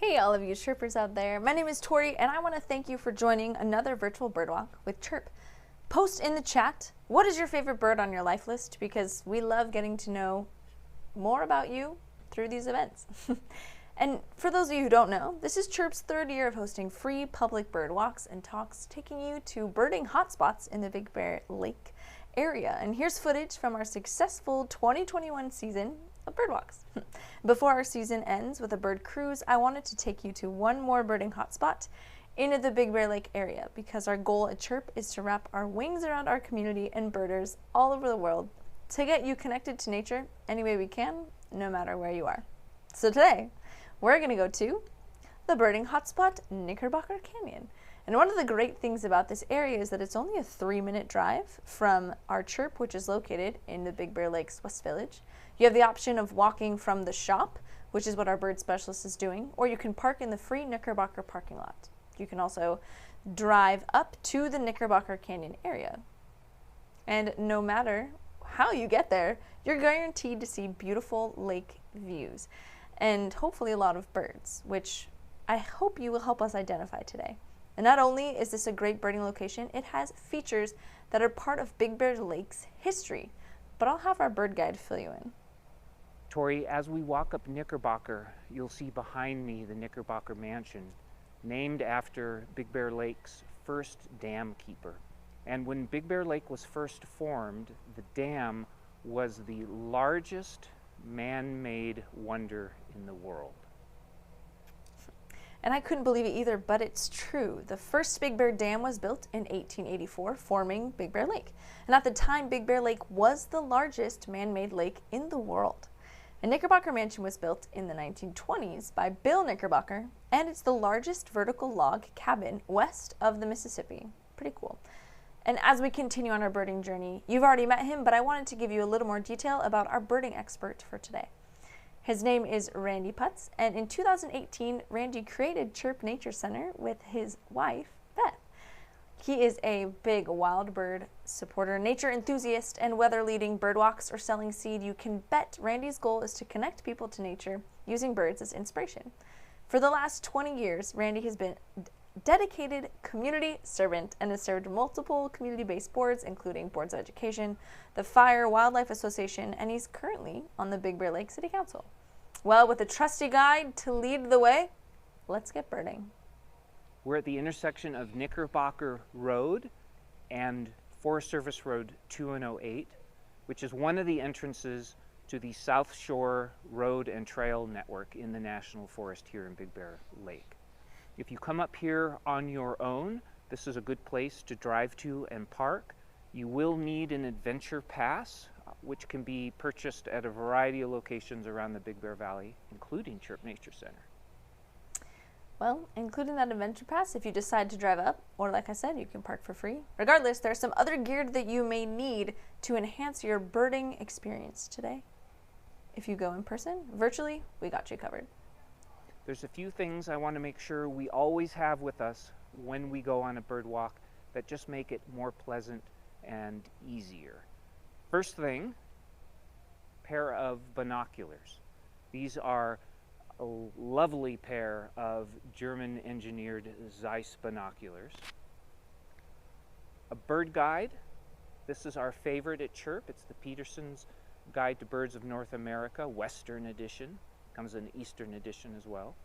Hey all of you chirpers out there, my name is Tori and I want to thank you for joining another virtual bird walk with Chirp. Post in the chat, what is your favorite bird on your life list, because we love getting to know more about you through these events. And for those of you who don't know, this is Chirp's third year of hosting free public bird walks and talks, taking you to birding hotspots in the Big Bear Lake area. And here's footage from our successful 2021 season of bird walks. Before our season ends with a bird cruise, I wanted to take you to one more birding hotspot in the Big Bear Lake area, because our goal at Chirp is to wrap our wings around our community and birders all over the world to get you connected to nature any way we can, no matter where you are. So today, we're going to go to the birding hotspot, Knickerbocker Canyon. And one of the great things about this area is that it's only a 3-minute drive from our Chirp, which is located in the Big Bear Lakes West Village. You have the option of walking from the shop, which is what our bird specialist is doing, or you can park in the free Knickerbocker parking lot. You can also drive up to the Knickerbocker Canyon area. And no matter how you get there, you're guaranteed to see beautiful lake views and hopefully a lot of birds, which I hope you will help us identify today. And not only is this a great birding location, it has features that are part of Big Bear Lake's history, but I'll have our bird guide fill you in. Tori, as we walk up Knickerbocker, you'll see behind me the Knickerbocker Mansion, named after Big Bear Lake's first dam keeper. And when Big Bear Lake was first formed, the dam was the largest man-made wonder in the world. And I couldn't believe it either, but it's true. The first Big Bear Dam was built in 1884, forming Big Bear Lake. And at the time, Big Bear Lake was the largest man-made lake in the world. A Knickerbocker Mansion was built in the 1920s by Bill Knickerbocker, and it's the largest vertical log cabin west of the Mississippi. Pretty cool. And as we continue on our birding journey, you've already met him, but I wanted to give you a little more detail about our birding expert for today. His name is Randall Putz, and in 2018, Randy created Chirp Nature Center with his wife, Beth. He is a big wild bird supporter, nature enthusiast, and whether leading bird walks or selling seed, you can bet Randy's goal is to connect people to nature using birds as inspiration. For the last 20 years, Randy has been dedicated community servant and has served multiple community-based boards, including Boards of Education, the Fire Wildlife Association, and he's currently on the Big Bear Lake City Council. Well, with a trusty guide to lead the way, let's get birding. We're at the intersection of Knickerbocker Road and Forest Service Road 208, which is one of the entrances to the South Shore Road and Trail Network in the National Forest here in Big Bear Lake. If you come up here on your own, this is a good place to drive to and park. You will need an adventure pass, which can be purchased at a variety of locations around the Big Bear Valley, including Chirp Nature Center. Well, including that adventure pass, if you decide to drive up, or like I said, you can park for free. Regardless, there's some other gear that you may need to enhance your birding experience today. If you go in person, virtually, we got you covered. There's a few things I want to make sure we always have with us when we go on a bird walk that just make it more pleasant and easier. First thing, pair of binoculars. These are a lovely pair of German engineered Zeiss binoculars. A bird guide. This is our favorite at Chirp. It's the Peterson's Guide to Birds of North America, Western edition. Comes in Eastern edition as well.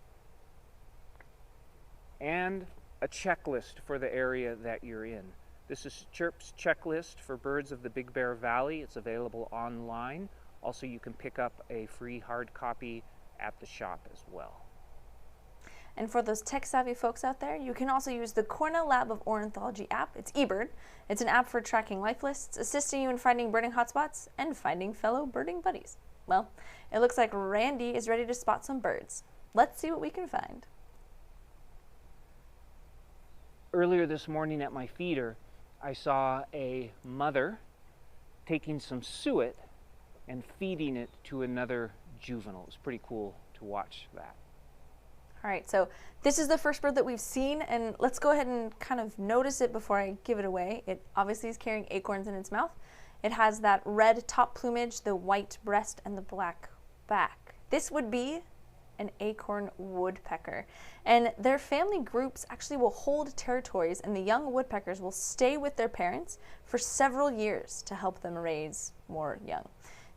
And a checklist for the area that you're in. This is Chirp's checklist for birds of the Big Bear Valley. It's available online. Also, you can pick up a free hard copy at the shop as well. And for those tech-savvy folks out there, you can also use the Cornell Lab of Ornithology app. It's eBird. It's an app for tracking life lists, assisting you in finding birding hotspots, and finding fellow birding buddies. Well, it looks like Randy is ready to spot some birds. Let's see what we can find. Earlier this morning at my feeder, I saw a mother taking some suet and feeding it to another juvenile. It's pretty cool to watch that. All right, so this is the first bird that we've seen, and let's go ahead and kind of notice it before I give it away. It obviously is carrying acorns in its mouth. It has that red top plumage, the white breast, and the black back. This would be an acorn woodpecker. And their family groups actually will hold territories, and the young woodpeckers will stay with their parents for several years to help them raise more young.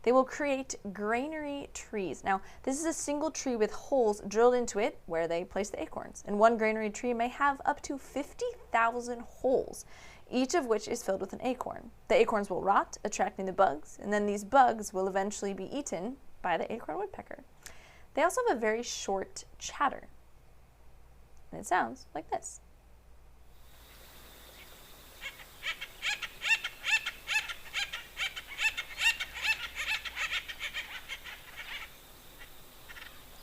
They will create granary trees. Now, this is a single tree with holes drilled into it where they place the acorns. And one granary tree may have up to 50,000 holes, each of which is filled with an acorn. The acorns will rot, attracting the bugs, and then these bugs will eventually be eaten by the acorn woodpecker. They also have a very short chatter, and it sounds like this.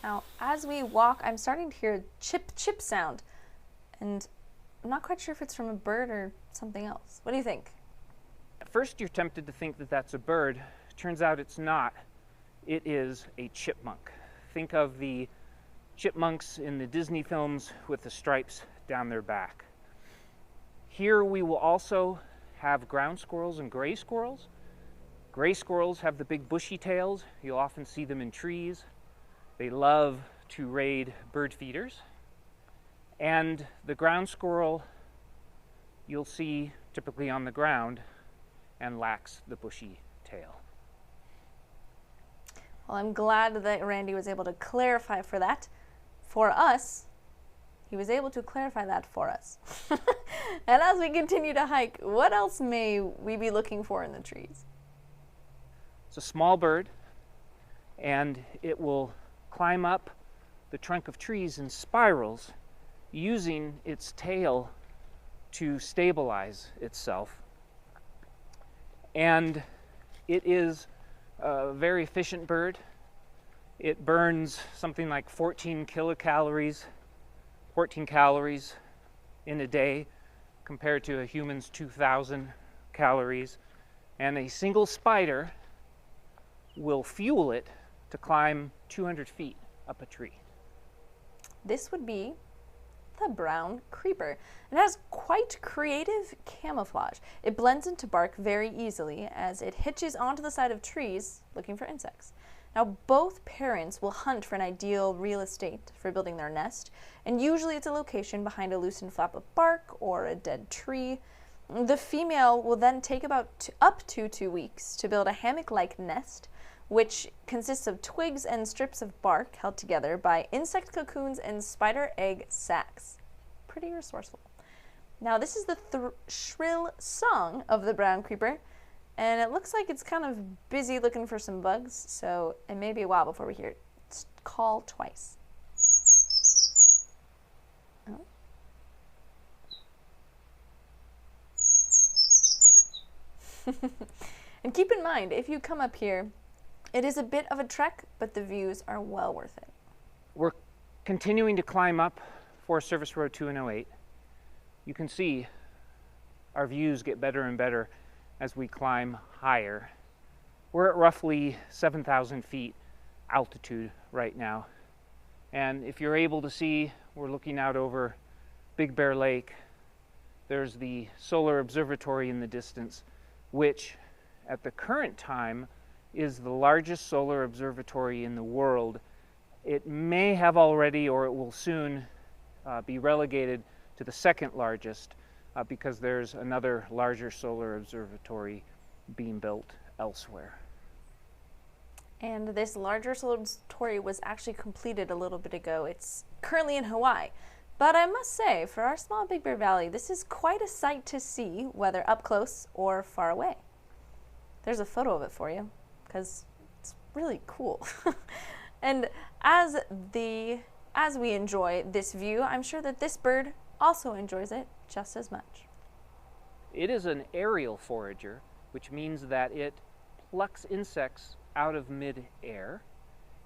Now, as we walk, I'm starting to hear a chip, chip sound, and I'm not quite sure if it's from a bird or something else. What do you think? At first you're tempted to think that that's a bird. Turns out it's not. It is a chipmunk. Think of the chipmunks in the Disney films with the stripes down their back. Here we will also have ground squirrels and gray squirrels. Gray squirrels have the big bushy tails. You'll often see them in trees. They love to raid bird feeders. And the ground squirrel you'll see typically on the ground and lacks the bushy tail. Well, I'm glad that Randy was able to clarify for that for us. He was able to clarify that for us. And as we continue to hike, what else may we be looking for in the trees? It's a small bird, and it will climb up the trunk of trees in spirals using its tail to stabilize itself. And it is a very efficient bird. It burns something like 14 calories in a day compared to a human's 2,000 calories. And a single spider will fuel it to climb 200 feet up a tree. This would be the brown creeper. It has quite creative camouflage. It blends into bark very easily as it hitches onto the side of trees looking for insects. Now, both parents will hunt for an ideal real estate for building their nest, and usually it's a location behind a loosened flap of bark or a dead tree. The female will then take about up to 2 weeks to build a hammock-like nest, which consists of twigs and strips of bark held together by insect cocoons and spider egg sacs. Pretty resourceful. Now, this is the shrill song of the brown creeper, and it looks like it's kind of busy looking for some bugs, so it may be a while before we hear it call twice. Oh. And keep in mind, if you come up here, it is a bit of a trek, but the views are well worth it. We're continuing to climb up Forest Service Road 208. You can see our views get better and better as we climb higher. We're at roughly 7,000 feet altitude right now. And if you're able to see, we're looking out over Big Bear Lake. There's the solar observatory in the distance, which at the current time is the largest solar observatory in the world. It may have already, or it will soon be relegated to the second largest because there's another larger solar observatory being built elsewhere. And this larger solar observatory was actually completed a little bit ago. It's currently in Hawaii. But I must say, for our small Big Bear Valley, this is quite a sight to see, whether up close or far away. There's a photo of it for you, because it's really cool. And as we enjoy this view, I'm sure that this bird also enjoys it just as much. It is an aerial forager, which means that it plucks insects out of mid-air,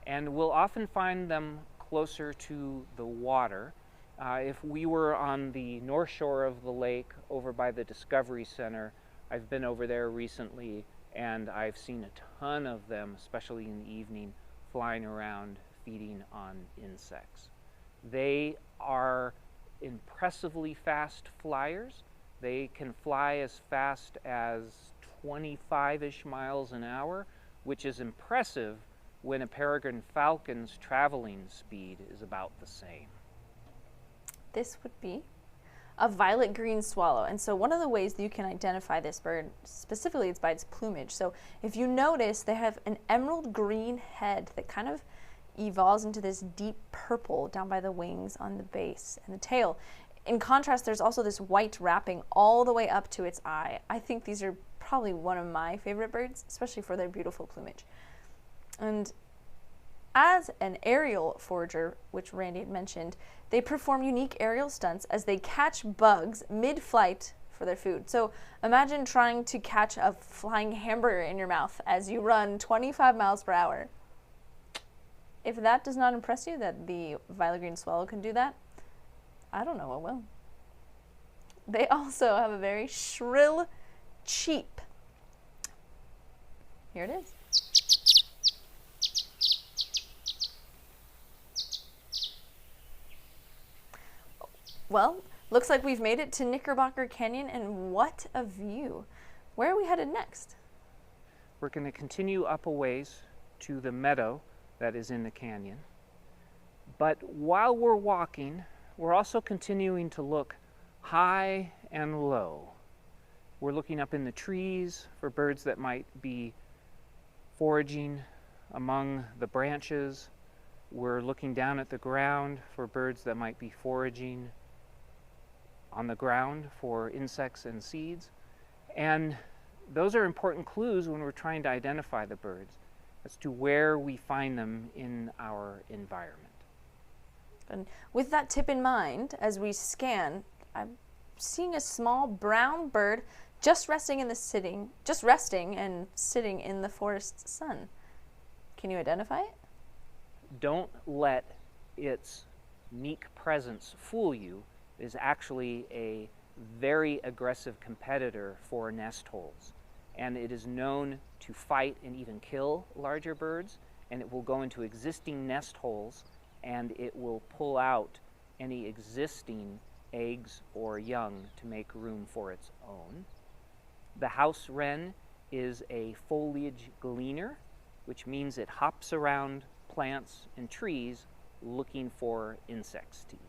and we'll often find them closer to the water. If we were on the north shore of the lake over by the Discovery Center, I've been over there recently, and I've seen a ton of them, especially in the evening, flying around feeding on insects. They are impressively fast flyers. They can fly as fast as 25-ish miles an hour, which is impressive when a peregrine falcon's traveling speed is about the same? This would be a violet green swallow. And so one of the ways that you can identify this bird specifically is by its plumage. So if you notice, they have an emerald green head that kind of evolves into this deep purple down by the wings on the base and the tail. In contrast, there's also this white wrapping all the way up to its eye. I think these are probably one of my favorite birds, especially for their beautiful plumage. And as an aerial forager, which Randy had mentioned, they perform unique aerial stunts as they catch bugs mid-flight for their food. So imagine trying to catch a flying hamburger in your mouth as you run 25 miles per hour. If that does not impress you, that the violet green swallow can do that, I don't know what will. They also have a very shrill cheep. Here it is. Well, looks like we've made it to Knickerbocker Canyon, and what a view. Where are we headed next? We're going to continue up a ways to the meadow that is in the canyon. But while we're walking, we're also continuing to look high and low. We're looking up in the trees for birds that might be foraging among the branches. We're looking down at the ground for birds that might be foraging on the ground for insects and seeds. And those are important clues when we're trying to identify the birds as to where we find them in our environment. And with that tip in mind, as we scan, I'm seeing a small brown bird just resting and sitting in the forest sun. Can you identify it? Don't let its meek presence fool you. It is actually a very aggressive competitor for nest holes. And it is known to fight and even kill larger birds, and it will go into existing nest holes and it will pull out any existing eggs or young to make room for its own. The house wren is a foliage gleaner, which means it hops around plants and trees looking for insects to eat.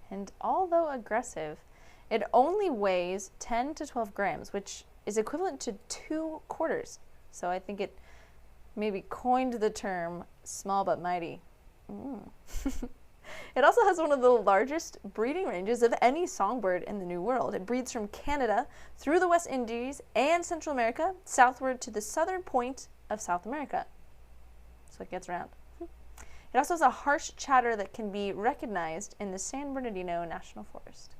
And although aggressive, it only weighs 10 to 12 grams, which is equivalent to 2 quarters. So I think it maybe coined the term small but mighty. It also has one of the largest breeding ranges of any songbird in the New World. It breeds from Canada through the West Indies and Central America, southward to the southern point of South America. So it gets around. It also has a harsh chatter that can be recognized in the San Bernardino National Forest.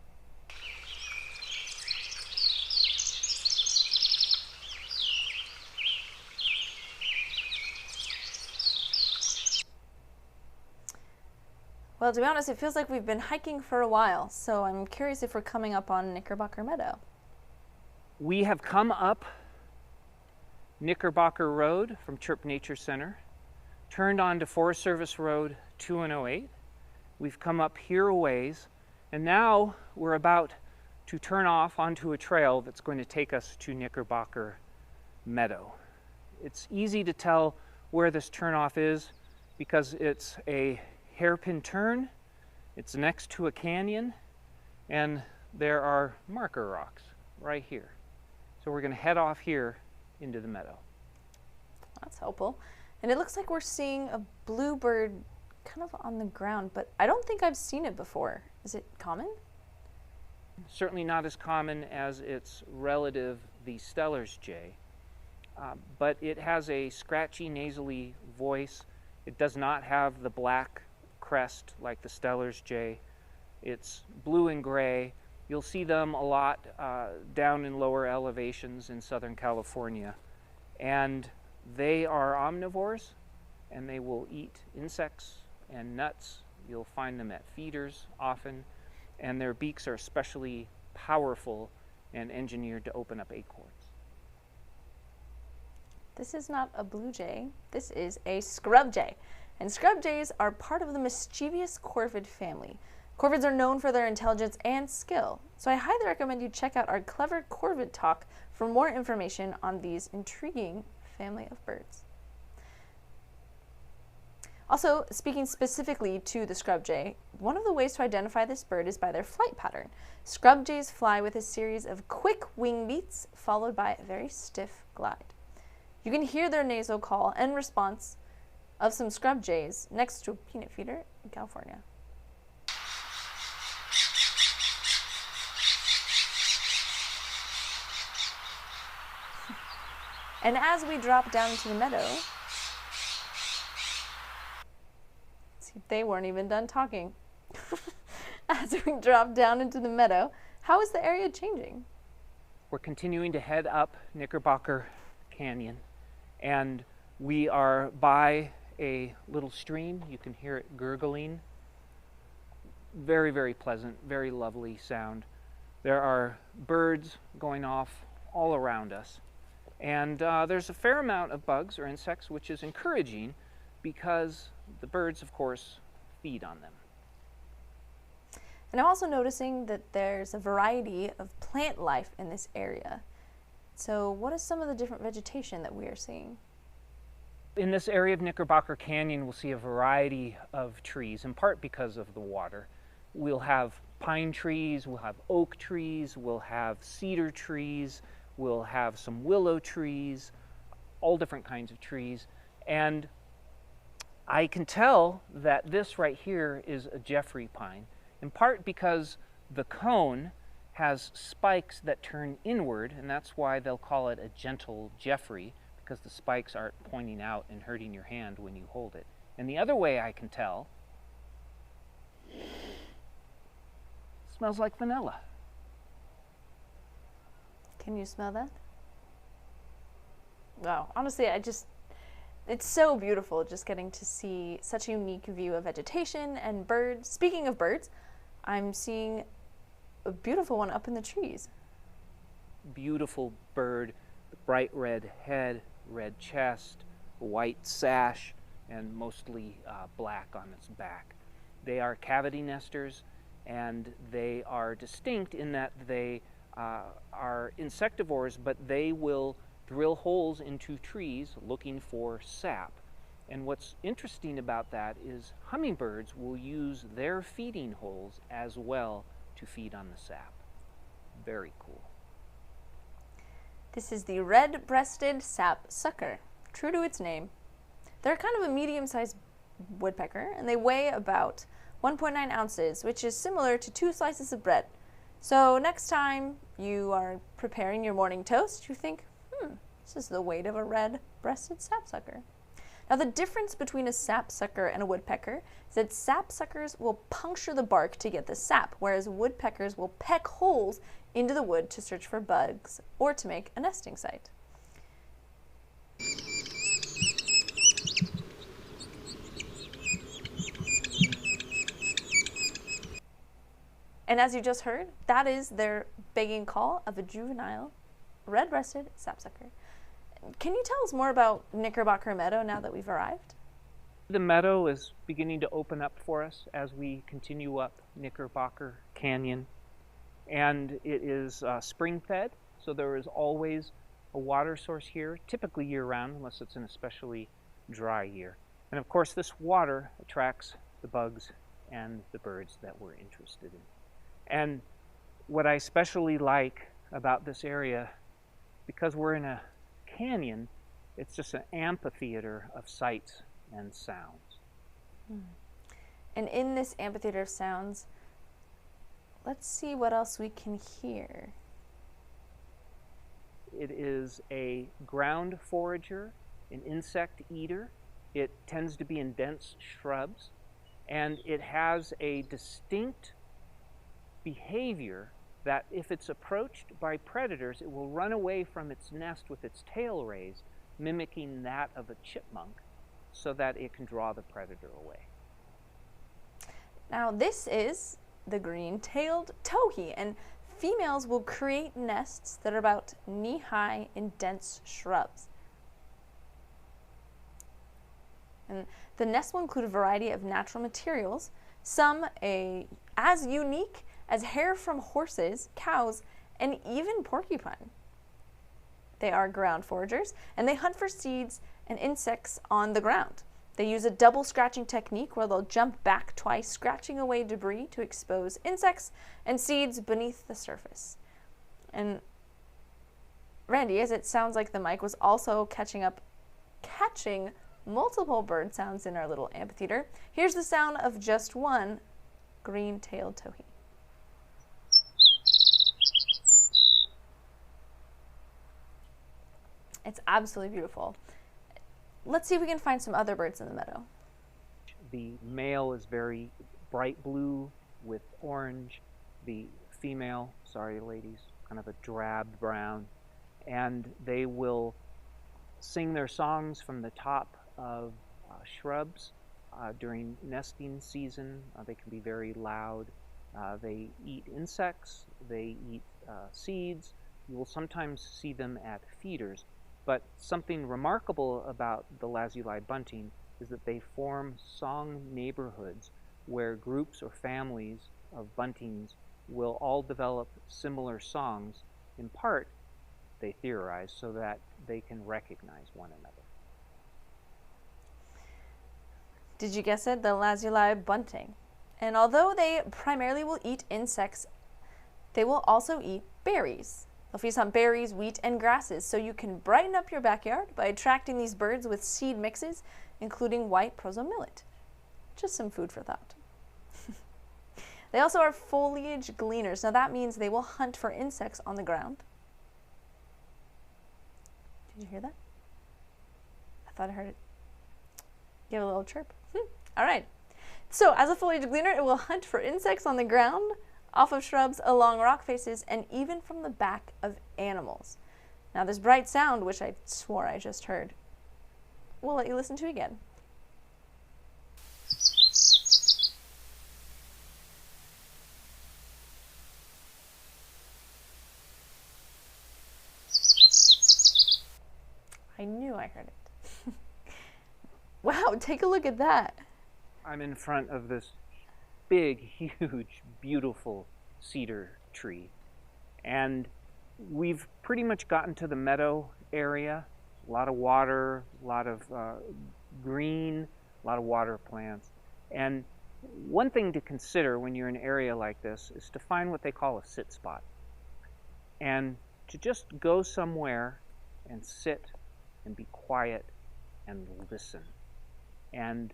Well, to be honest, it feels like we've been hiking for a while, so I'm curious if we're coming up on Knickerbocker Meadow. We have come up Knickerbocker Road from Chirp Nature Center, turned onto Forest Service Road 2108. We've come up here a ways, and now we're about to turn off onto a trail that's going to take us to Knickerbocker Meadow. It's easy to tell where this turnoff is because it's a hairpin turn, it's next to a canyon, and there are marker rocks right here. So we're going to head off here into the meadow. That's helpful. And it looks like we're seeing a bluebird kind of on the ground, but I don't think I've seen it before. Is it common? Certainly not as common as its relative, the Steller's jay, but it has a scratchy, nasally voice. It does not have the black crest like the Steller's jay. It's blue and gray. You'll see them a lot down in lower elevations in Southern California. And they are omnivores, and they will eat insects and nuts. You'll find them at feeders often, and their beaks are especially powerful and engineered to open up acorns. This is not a blue jay. This is a scrub jay. And scrub jays are part of the mischievous corvid family. Corvids are known for their intelligence and skill, so I highly recommend you check out our Clever Corvid Talk for more information on these intriguing family of birds. Also, speaking specifically to the scrub jay, one of the ways to identify this bird is by their flight pattern. Scrub jays fly with a series of quick wing beats followed by a very stiff glide. You can hear their nasal call and response of some scrub jays next to a peanut feeder in California. And as we drop down into the meadow, see, they weren't even done talking. As we drop down into the meadow, how is the area changing? We're continuing to head up Knickerbocker Canyon, and we are by a little stream. You can hear it gurgling. Very, very pleasant, very lovely sound. There are birds going off all around us. And there's a fair amount of bugs or insects, which is encouraging because the birds, of course, feed on them. And I'm also noticing that there's a variety of plant life in this area. So what is some of the different vegetation that we are seeing? In this area of Knickerbocker Canyon, we'll see a variety of trees, in part because of the water. We'll have pine trees, we'll have oak trees, we'll have cedar trees, we'll have some willow trees, all different kinds of trees. And I can tell that this right here is a Jeffrey pine, in part because the cone has spikes that turn inward, and that's why they'll call it a gentle Jeffrey, because the spikes aren't pointing out and hurting your hand when you hold it. And the other way I can tell, smells like vanilla. Can you smell that? Wow, honestly, it's so beautiful just getting to see such a unique view of vegetation and birds. Speaking of birds, I'm seeing a beautiful one up in the trees. Beautiful bird, bright red head, red chest, white sash, and mostly black on its back. They are cavity nesters, and they are distinct in that they are insectivores, but they will drill holes into trees looking for sap. And what's interesting about that is hummingbirds will use their feeding holes as well to feed on the sap. Very cool. This is the red-breasted sapsucker, true to its name. They're kind of a medium-sized woodpecker, and they weigh about 1.9 ounces, which is similar to 2 slices of bread. So next time you are preparing your morning toast, you think, this is the weight of a red-breasted sapsucker. Now the difference between a sapsucker and a woodpecker is that sapsuckers will puncture the bark to get the sap, whereas woodpeckers will peck holes into the wood to search for bugs or to make a nesting site. And as you just heard, that is their begging call of a juvenile red-breasted sapsucker. Can you tell us more about Knickerbocker Meadow now that we've arrived? The meadow is beginning to open up for us as we continue up Knickerbocker Canyon. And it is spring-fed, so there is always a water source here, typically year-round, unless it's an especially dry year. And of course, this water attracts the bugs and the birds that we're interested in. And what I especially like about this area, because we're in a canyon, it's just an amphitheater of sights and sounds. And in this amphitheater of sounds, let's see what else we can hear. It is a ground forager, an insect eater. It tends to be in dense shrubs, and it has a distinct behavior that if it's approached by predators, it will run away from its nest with its tail raised, mimicking that of a chipmunk, so that it can draw the predator away. Now this is the green-tailed towhee, and females will create nests that are about knee-high in dense shrubs. And the nest will include a variety of natural materials, some as unique as hair from horses, cows, and even porcupine. They are ground foragers, and they hunt for seeds and insects on the ground. They use a double scratching technique where they'll jump back twice, scratching away debris to expose insects and seeds beneath the surface. And Randy, as it sounds like the mic was also catching multiple bird sounds in our little amphitheater, here's the sound of just one green-tailed towhee. It's absolutely beautiful. Let's see if we can find some other birds in the meadow. The male is very bright blue with orange. The female, sorry ladies, kind of a drab brown. And they will sing their songs from the top of shrubs during nesting season. They can be very loud. They eat insects. They eat seeds. You will sometimes see them at feeders. But something remarkable about the Lazuli bunting is that they form song neighborhoods where groups or families of buntings will all develop similar songs, in part, they theorize, so that they can recognize one another. Did you guess it? The Lazuli bunting. And although they primarily will eat insects, they will also eat berries. They'll feast on berries, wheat, and grasses, so you can brighten up your backyard by attracting these birds with seed mixes, including white proso millet. Just some food for thought. They also are foliage gleaners. Now that means they will hunt for insects on the ground. Did you hear that? I thought I heard it. Give a little chirp. All right. So as a foliage gleaner, it will hunt for insects on the ground, off of shrubs, along rock faces, and even from the back of animals. Now this bright sound, which I swore I just heard, we'll let you listen to again. I knew I heard it. Wow, take a look at that. I'm in front of this big, huge, beautiful cedar tree. And we've pretty much gotten to the meadow area. A lot of water, a lot of green, a lot of water plants. And one thing to consider when you're in an area like this is to find what they call a sit spot. And to just go somewhere and sit and be quiet and listen. And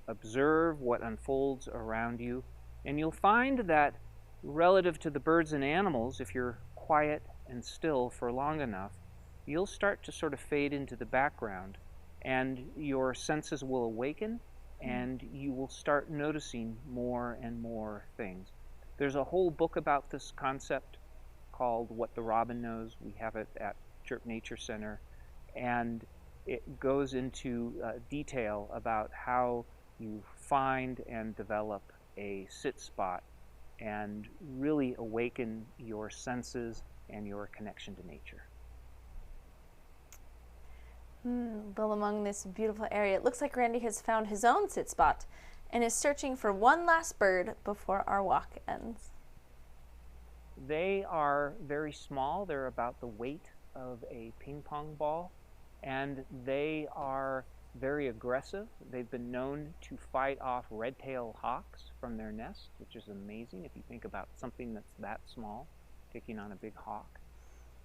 observe what unfolds around you, and you'll find that relative to the birds and animals, if you're quiet and still for long enough, you'll start to sort of fade into the background, and your senses will awaken, and you will start noticing more and more things. There's a whole book about this concept called What the Robin Knows. We have it at Chirp Nature Center, and it goes into detail about how you find and develop a sit spot and really awaken your senses and your connection to nature. Well, among this beautiful area, it looks like Randy has found his own sit spot and is searching for one last bird before our walk ends. They are very small. They're about the weight of a ping pong ball, and they are very aggressive. They've been known to fight off red-tailed hawks from their nest, which is amazing if you think about something that's that small taking on a big hawk.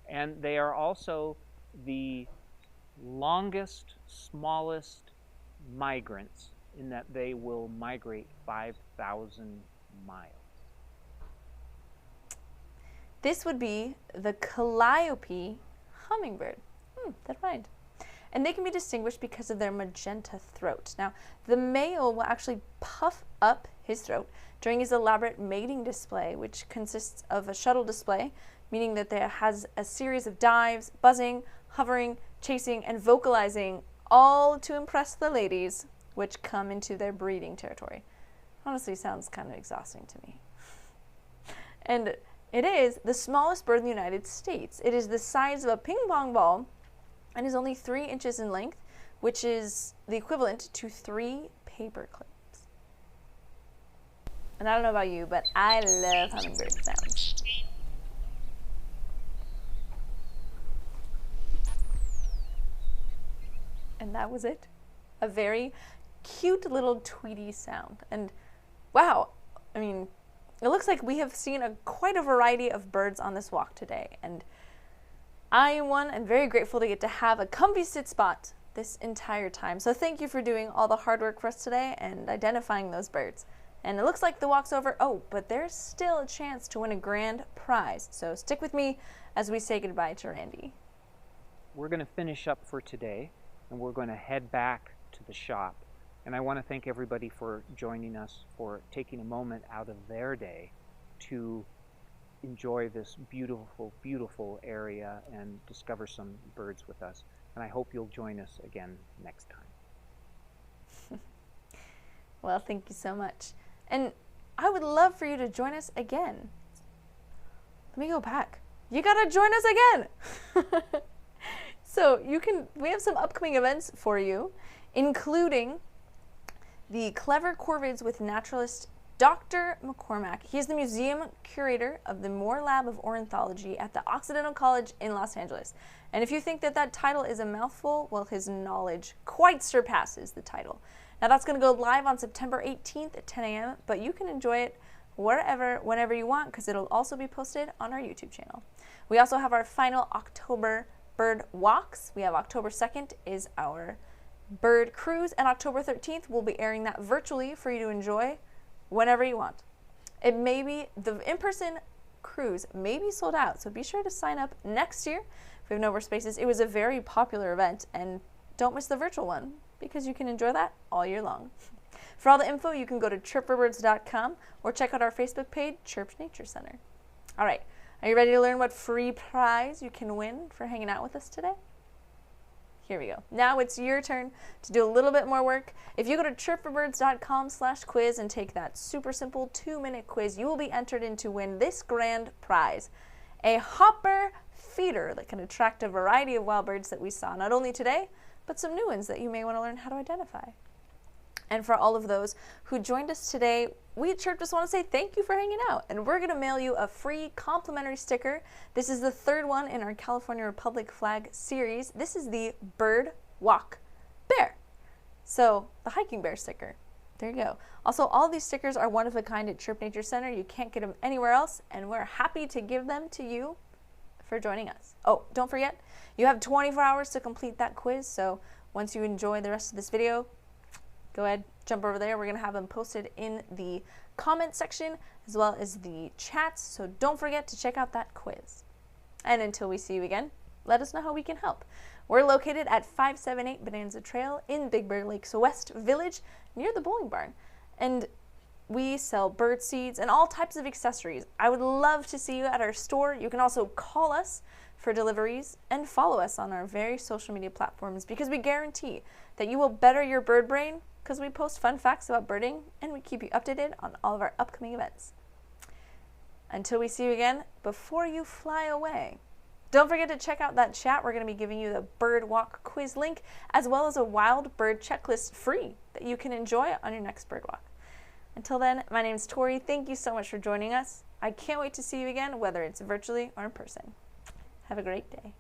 And they are also the longest, smallest migrants in that they will migrate 5,000 miles. This would be the Calliope Hummingbird. That rhymed. And they can be distinguished because of their magenta throat. Now, the male will actually puff up his throat during his elaborate mating display, which consists of a shuttle display, meaning that there has a series of dives, buzzing, hovering, chasing, and vocalizing, all to impress the ladies, which come into their breeding territory. Honestly, sounds kind of exhausting to me. And it is the smallest bird in the United States. It is the size of a ping pong ball and is only 3 inches in length, which is the equivalent to 3 paper clips. And I don't know about you, but I love hummingbird sounds. And that was it. A very cute little tweety sound. And wow, I mean, it looks like we have seen quite a variety of birds on this walk today. And I, am very grateful to get to have a comfy sit spot this entire time. So thank you for doing all the hard work for us today and identifying those birds. And it looks like the walk's over. Oh, but there's still a chance to win a grand prize. So stick with me as we say goodbye to Randy. We're going to finish up for today, and we're going to head back to the shop. And I want to thank everybody for joining us, for taking a moment out of their day to enjoy this beautiful, beautiful area and discover some birds with us. And I hope you'll join us again next time. Well, thank you so much. And I would love for you to join us again. Let me go back. You gotta join us again. So we have some upcoming events for you, including the Clever Corvids with naturalist Dr. McCormack. He is the museum curator of the Moore Lab of Ornithology at the Occidental College in Los Angeles. And if you think that title is a mouthful, well, his knowledge quite surpasses the title. Now that's going to go live on September 18th at 10 a.m., but you can enjoy it wherever, whenever you want, because it'll also be posted on our YouTube channel. We also have our final October bird walks. We have October 2nd is our bird cruise, and October 13th we'll be airing that virtually for you to enjoy whenever you want. It may be, the in-person cruise may be sold out, so be sure to sign up next year if we have no more spaces. It was a very popular event, and don't miss the virtual one, because you can enjoy that all year long. For all the info, you can go to chirpforbirds.com or check out our Facebook page, Chirp Nature Center. All right, are you ready to learn what free prize you can win for hanging out with us today? Here we go. Now it's your turn to do a little bit more work. If you go to chirpforbirds.com/quiz and take that super simple 2-minute quiz, you will be entered in to win this grand prize, a hopper feeder that can attract a variety of wild birds that we saw not only today, but some new ones that you may want to learn how to identify. And for all of those who joined us today, we at Chirp just want to say thank you for hanging out. And we're going to mail you a free complimentary sticker. This is the 3rd one in our California Republic flag series. This is the Bird Walk Bear. So the hiking bear sticker. There you go. Also, all these stickers are one of a kind at Chirp Nature Center. You can't get them anywhere else, and we're happy to give them to you for joining us. Oh, don't forget, you have 24 hours to complete that quiz, so once you enjoy the rest of this video, go ahead, jump over there. We're going to have them posted in the comment section as well as the chats, so don't forget to check out that quiz. And until we see you again, let us know how we can help. We're located at 578 Bonanza Trail in Big Bear Lake's West Village near the bowling barn. And we sell bird seeds and all types of accessories. I would love to see you at our store. You can also call us for deliveries and follow us on our various social media platforms, because we guarantee that you will better your bird brain, because we post fun facts about birding and we keep you updated on all of our upcoming events. Until we see you again, before you fly away, don't forget to check out that chat. We're going to be giving you the bird walk quiz link as well as a wild bird checklist free that you can enjoy on your next bird walk. Until then, my name is Tori. Thank you so much for joining us. I can't wait to see you again, whether it's virtually or in person. Have a great day.